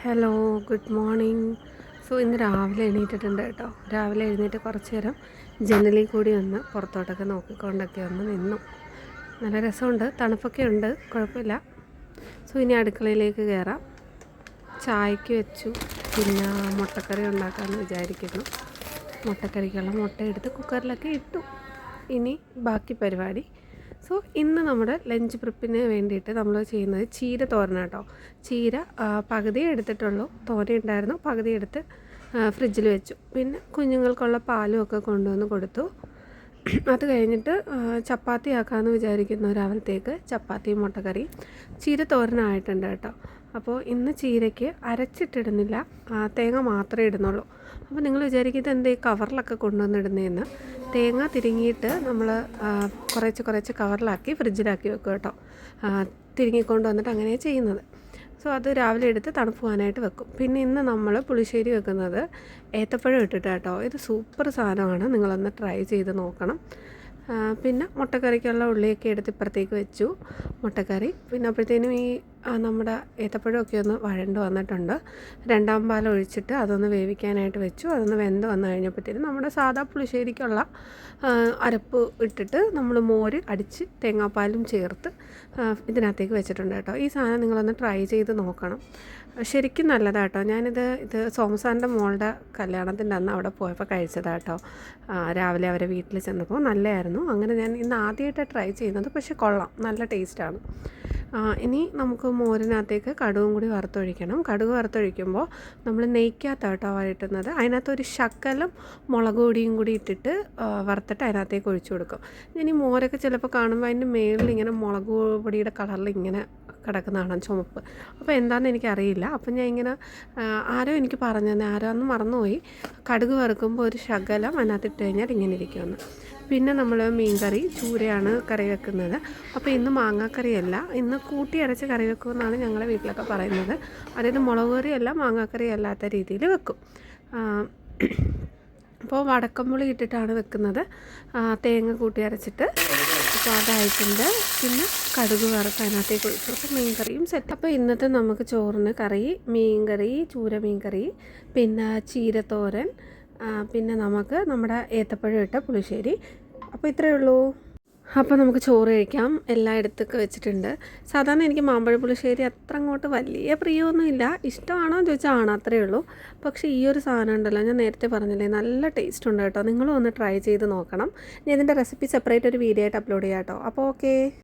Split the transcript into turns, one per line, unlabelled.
Hello, good morning. ഇന്ന് രാവിലെ എണീറ്റിട്ടുണ്ട് കേട്ടോ. രാവിലെ എഴുന്നേറ്റ് കുറച്ച് നേരം ജനലിൽ കൂടി ഒന്ന് പുറത്തോട്ടൊക്കെ നോക്കിക്കൊണ്ടൊക്കെ ഒന്ന് നിന്നു. നല്ല രസമുണ്ട്, തണുപ്പൊക്കെ ഉണ്ട്, കുഴപ്പമില്ല. ഇനി അടുക്കളയിലേക്ക് കയറാം. ചായക്ക് വെച്ചു, പിന്നെ മുട്ടക്കറി ഉണ്ടാക്കാമെന്ന് വിചാരിക്കുന്നു. മുട്ടക്കറിക്കുള്ള മുട്ട എടുത്ത് കുക്കറിലൊക്കെ ഇട്ടു. ഇനി ബാക്കി പരിപാടി. ഇന്ന് നമ്മുടെ ലഞ്ച് പ്രിപ്പിന് വേണ്ടിയിട്ട് നമ്മൾ ചെയ്യുന്നത് ചീര തോരന കേട്ടോ. ചീര പകുതി എടുത്തിട്ടുള്ളൂ, തോരൻ ഉണ്ടായിരുന്നു, പകുതി എടുത്ത് ഫ്രിഡ്ജിൽ വെച്ചു. പിന്നെ കുഞ്ഞുങ്ങൾക്കുള്ള പാലും ഒക്കെ കൊണ്ടുവന്ന് കൊടുത്തു. അത് കഴിഞ്ഞിട്ട് ചപ്പാത്തി ആക്കാമെന്ന് വിചാരിക്കുന്നു. രാവിലത്തേക്ക് ചപ്പാത്തിയും മുട്ടക്കറി. ചീര തോരനായിട്ടുണ്ട് കേട്ടോ. അപ്പോൾ ഇന്ന് ചീരയ്ക്ക് അരച്ചിട്ടിടുന്നില്ല, തേങ്ങ മാത്രമേ ഇടുന്നുള്ളൂ. അപ്പോൾ നിങ്ങൾ വിചാരിക്കുന്നത് എന്തേ കവറിലൊക്കെ കൊണ്ടുവന്നിടുന്നതെന്ന്. തേങ്ങ തിരിങ്ങിയിട്ട് നമ്മൾ കുറച്ച് കവറിലാക്കി ഫ്രിഡ്ജിലാക്കി വെക്കും കേട്ടോ. തിരിങ്ങിക്കൊണ്ട് വന്നിട്ട് അങ്ങനെയാണ് ചെയ്യുന്നത്. അത് രാവിലെ എടുത്ത് തണുപ്പ് പോകാനായിട്ട് വെക്കും. പിന്നെ ഇന്ന് നമ്മൾ പുളിശ്ശേരി വെക്കുന്നത് ഏത്തപ്പഴം ഇട്ടിട്ട് കേട്ടോ. ഇത് സൂപ്പർ സാധനമാണ്, നിങ്ങളൊന്ന് ട്രൈ ചെയ്ത് നോക്കണം. പിന്നെ മുട്ടക്കറിക്കുള്ള ഉള്ളിയൊക്കെ എടുത്ത് ഇപ്പുറത്തേക്ക് വെച്ചു, മുട്ടക്കറി. പിന്നെ അപ്പോഴത്തേനും ഈ നമ്മുടെ ഏത്തപ്പഴമൊക്കെ ഒന്ന് വഴണ്ട് വന്നിട്ടുണ്ട്. രണ്ടാം പാൽ ഒഴിച്ചിട്ട് അതൊന്ന് വേവിക്കാനായിട്ട് വെച്ചു. അതൊന്ന് വെന്ത് വന്നു കഴിഞ്ഞപ്പോഴത്തേനും നമ്മുടെ സാധാ പുളിശ്ശേരിക്കുള്ള അരപ്പ് ഇട്ടിട്ട് നമ്മൾ മോര് അടിച്ച് തേങ്ങാപ്പാലും ചേർത്ത് ഇതിനകത്തേക്ക് വെച്ചിട്ടുണ്ട് കേട്ടോ. ഈ സാധനം നിങ്ങളൊന്ന് ട്രൈ ചെയ്ത് നോക്കണം, ശരിക്കും നല്ലതാണ് കേട്ടോ. ഇത് സോമസാറിൻ്റെ മോളുടെ കല്യാണത്തിൻ്റെ അന്ന് അവിടെ പോയപ്പോൾ കഴിച്ചതാണ് കേട്ടോ. രാവിലെ അവരെ വീട്ടിൽ ചെന്നപ്പോൾ നല്ലതായിരുന്നു. അങ്ങനെ ഞാൻ ഇന്ന് ആദ്യമായിട്ട് ട്രൈ ചെയ്യുന്നത്, പക്ഷേ കൊള്ളാം, നല്ല ടേസ്റ്റാണ്. ഇനി നമുക്ക് മോരിനകത്തേക്ക് കടുകും കൂടി വറുത്തൊഴിക്കണം. കടുക് വറുത്തൊഴിക്കുമ്പോൾ നമ്മൾ നെയ്ക്കകത്താണ് കേട്ടോ വഴറ്റുന്നത്. അതിനകത്തൊരു ശകലം മുളക് പൊടിയും കൂടി ഇട്ടിട്ട് വറുത്തിട്ട് അതിനകത്തേക്ക് ഒഴിച്ചു കൊടുക്കും. ഇനി മോരൊക്കെ ചിലപ്പോൾ കാണുമ്പോൾ അതിൻ്റെ മേളിൽ ഇങ്ങനെ മുളക് പൊടിയുടെ കളറിൽ ഇങ്ങനെ കിടക്കുന്നതാണ്, ചുമപ്പ്. അപ്പോൾ എന്താണെന്ന് എനിക്കറിയില്ല. അപ്പം ഞാൻ ഇങ്ങനെ ആരോ എനിക്ക് പറഞ്ഞു തന്നെ, ആരോ അന്ന് മറന്നുപോയി. കടുക് വറുക്കുമ്പോൾ ഒരു ശകലം അതിനകത്തിട്ട് കഴിഞ്ഞാൽ ഇങ്ങനെ ഇരിക്കുമെന്ന്. പിന്നെ നമ്മൾ മീൻകറി, ചൂരയാണ് കറി വെക്കുന്നത്. അപ്പോൾ ഇന്ന് മാങ്ങാക്കറിയല്ല, ഇന്ന് കൂട്ടി അരച്ച് കറി വെക്കുമെന്നാണ് ഞങ്ങളുടെ വീട്ടിലൊക്കെ പറയുന്നത്. അതായത് മുളക് കറിയല്ല, മാങ്ങാക്കറി അല്ലാത്ത രീതിയിൽ വെക്കും. അപ്പോൾ വടക്കമ്പുളി ഇട്ടിട്ടാണ് വെക്കുന്നത്, തേങ്ങ കൂട്ടി അരച്ചിട്ട്. അപ്പോൾ അതായിട്ടുണ്ട്. പിന്നെ കടുക് വറുത്ത് അതിനകത്തേക്ക് ഒഴിച്ചു. അപ്പോൾ മീൻകറിയും സെറ്റ്. അപ്പോൾ ഇന്നത്തെ നമുക്ക് ചോറിന് കറി മീൻകറി, ചൂര മീൻകറി, പിന്നെ ചീരത്തോരൻ, പിന്നെ നമുക്ക് നമ്മുടെ ഏത്തപ്പഴം ഇട്ട പുളിശ്ശേരി. അപ്പോൾ ഇത്രയേ ഉള്ളൂ. അപ്പോൾ നമുക്ക് ചോറ് കഴിക്കാം. എല്ലായിടത്തൊക്കെ വെച്ചിട്ടുണ്ട്. സാധാരണ എനിക്ക് മാമ്പഴ പുളിശ്ശേരി അത്ര അങ്ങോട്ട് വലിയ പ്രിയമൊന്നുമില്ല. ഇഷ്ടമാണോ എന്ന് ചോദിച്ചാൽ ആണ്, അത്രയേ ഉള്ളൂ. പക്ഷേ ഈ ഒരു സാധനം ഉണ്ടല്ലോ, ഞാൻ നേരത്തെ പറഞ്ഞില്ലേ, നല്ല ടേസ്റ്റ് ഉണ്ട് കേട്ടോ. നിങ്ങളും ഒന്ന് ട്രൈ ചെയ്ത് നോക്കണം. ഞാൻ ഇതിൻ്റെ റെസിപ്പി സെപ്പറേറ്റ് ഒരു വീഡിയോ ആയിട്ട് അപ്ലോഡ് ചെയ്യാം കേട്ടോ. അപ്പോൾ ഓക്കെ.